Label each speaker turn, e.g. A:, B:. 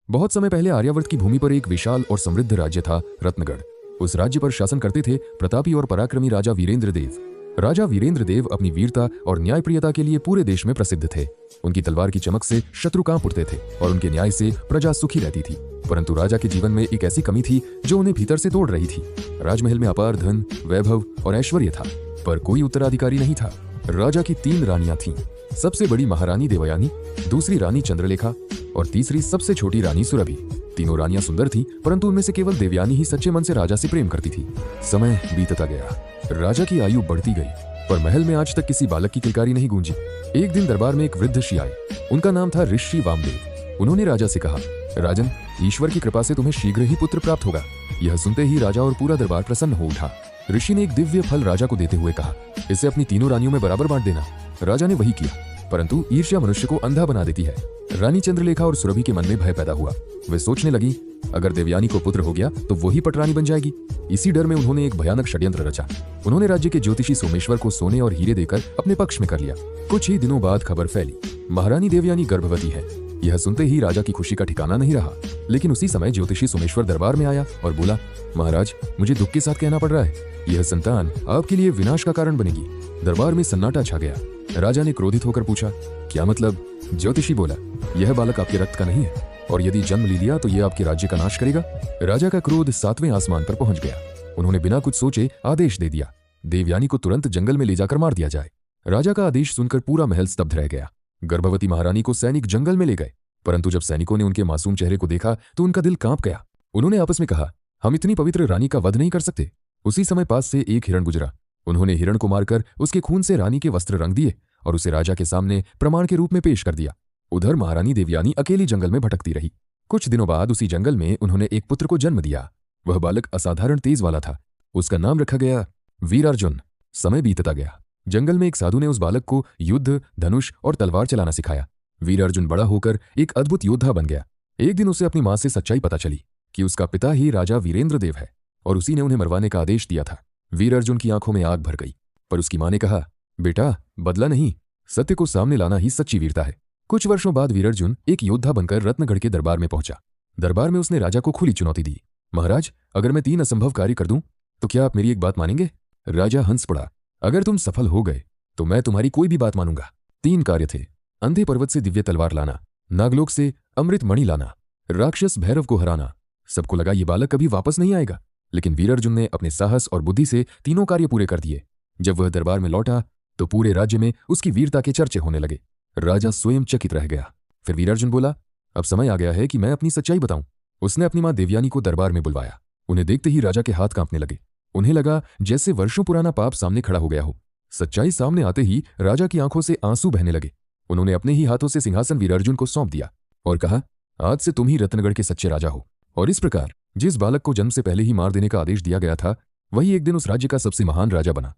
A: बहुत समय पहले आर्यावर्त की भूमि पर एक विशाल और समृद्ध राज्य था, रत्नगढ़। उस राज्य पर शासन करते थे प्रतापी और पराक्रमी राजा वीरेंद्र देव। राजा वीरेंद्र देव अपनी वीरता और न्यायप्रियता के लिए पूरे देश में प्रसिद्ध थे। उनकी तलवार की चमक से शत्रु कांप उठते थे और उनके न्याय से प्रजा सुखी रहती थी। परंतु राजा के जीवन में एक ऐसी कमी थी जो उन्हें भीतर से तोड़ रही थी। राजमहल में अपार धन, वैभव और ऐश्वर्य था, पर कोई उत्तराधिकारी नहीं था। राजा की 3 रानियां थीं। सबसे बड़ी महारानी देवयानी, दूसरी रानी चंद्रलेखा और तीसरी सबसे छोटी रानी सुरभि। तीनों रानियां सुंदर थीं, परंतु उनमें से केवल देवयानी ही सच्चे मन से राजा से प्रेम करती थी। समय बीतता गया, राजा की आयु बढ़ती गई, पर महल में आज तक किसी बालक की किलकारी नहीं गूंजी। एक दिन दरबार में एक वृद्ध ऋषि आए। उनका नाम था ऋषि वामदेव। उन्होंने राजा से कहा, राजन, ईश्वर की कृपा से तुम्हें शीघ्र ही पुत्र प्राप्त होगा। यह सुनते ही राजा और पूरा दरबार प्रसन्न हो उठा। ऋषि ने एक दिव्य फल राजा को देते हुए कहा, इसे अपनी तीनों रानियों में बराबर बांट देना। राजा ने वही किया, परंतु ईर्ष्या मनुष्य को अंधा बना देती है। रानी चंद्रलेखा और सुरभि के मन में भय पैदा हुआ। वे सोचने लगी, अगर देवयानी को पुत्र हो गया तो वही पटरानी बन जाएगी। इसी डर में उन्होंने एक भयानक षड्यंत्र रचा। उन्होंने राज्य के ज्योतिषी सोमेश्वर को सोने और हीरे देकर अपने पक्ष में कर लिया। कुछ ही दिनों बाद खबर फैली, महारानी देवयानी गर्भवती है। यह सुनते ही राजा की खुशी का ठिकाना नहीं रहा। लेकिन उसी समय ज्योतिषी सोमेश्वर दरबार में आया और बोला, महाराज, मुझे दुख के साथ कहना पड़ रहा है, यह संतान आपके लिए विनाश का कारण बनेगी। दरबार में सन्नाटा छा गया। राजा ने क्रोधित होकर पूछा, क्या मतलब? ज्योतिषी बोला, यह बालक आपके रक्त का नहीं है, और यदि जन्म ले लिया तो यह आपके राज्य का नाश करेगा। राजा का क्रोध 7वें आसमान पर पहुंच गया। उन्होंने बिना कुछ सोचे आदेश दे दिया, देवयानी को तुरंत जंगल में ले जाकर मार दिया जाए। राजा का आदेश सुनकर पूरा महल स्तब्ध रह गया। गर्भवती महारानी को सैनिक जंगल में ले गए, परंतु जब सैनिकों ने उनके मासूम चेहरे को देखा तो उनका दिल कांप गया। उन्होंने आपस में कहा, हम इतनी पवित्र रानी का वध नहीं कर सकते। उसी समय पास से एक हिरण गुजरा। उन्होंने हिरण को मारकर उसके खून से रानी के वस्त्र रंग दिए और उसे राजा के सामने प्रमाण के रूप में पेश कर दिया। उधर महारानी देवयानी अकेली जंगल में भटकती रही। कुछ दिनों बाद उसी जंगल में उन्होंने एक पुत्र को जन्म दिया। वह बालक असाधारण तेज वाला था। उसका नाम रखा गया वीरार्जुन। समय बीतता गया। जंगल में एक साधु ने उस बालक को युद्ध, धनुष और तलवार चलाना सिखाया। वीरार्जुन बड़ा होकर एक अद्भुत योद्धा बन गया। एक दिन उसे अपनी मां से सच्चाई पता चली कि उसका पिता ही राजा वीरेंद्र देव है और उसी ने उन्हें मरवाने का आदेश दिया था। वीरार्जुन की आंखों में आग भर गई, पर उसकी मां ने कहा, बेटा, बदला नहीं, सत्य को सामने लाना ही सच्ची वीरता है। कुछ वर्षों बाद वीरार्जुन एक योद्धा बनकर रत्नगढ़ के दरबार में पहुंचा। दरबार में उसने राजा को खुली चुनौती दी, महाराज, अगर मैं 3 असंभव कार्य कर दूं तो क्या आप मेरी एक बात मानेंगे? राजा हंस पड़ा, अगर तुम सफल हो गए तो मैं तुम्हारी कोई भी बात मानूंगा। 3 कार्य थे, अंधे पर्वत से दिव्य तलवार लाना, नागलोक से अमृत मणि लाना, राक्षस भैरव को हराना। सबको लगा ये बालक कभी वापस नहीं आएगा, लेकिन वीरार्जुन ने अपने साहस और बुद्धि से तीनों कार्य पूरे कर दिए। जब वह दरबार में लौटा तो पूरे राज्य में उसकी वीरता के चर्चे होने लगे। राजा स्वयं चकित रह गया। फिर वीरार्जुन बोला, अब समय आ गया है कि मैं अपनी सच्चाई बताऊं। उसने अपनी मां देवयानी को दरबार में बुलवाया। उन्हें देखते ही राजा के हाथ कांपने लगे। उन्हें लगा जैसे वर्षों पुराना पाप सामने खड़ा हो गया हो। सच्चाई सामने आते ही राजा की आंखों से आंसू बहने लगे। उन्होंने अपने ही हाथों से सिंहासन वीरार्जुन को सौंप दिया और कहा, आज से तुम ही रत्नगढ़ के सच्चे राजा हो। और इस प्रकार जिस बालक को जन्म से पहले ही मार देने का आदेश दिया गया था, वही एक दिन उस राज्य का सबसे महान राजा बना।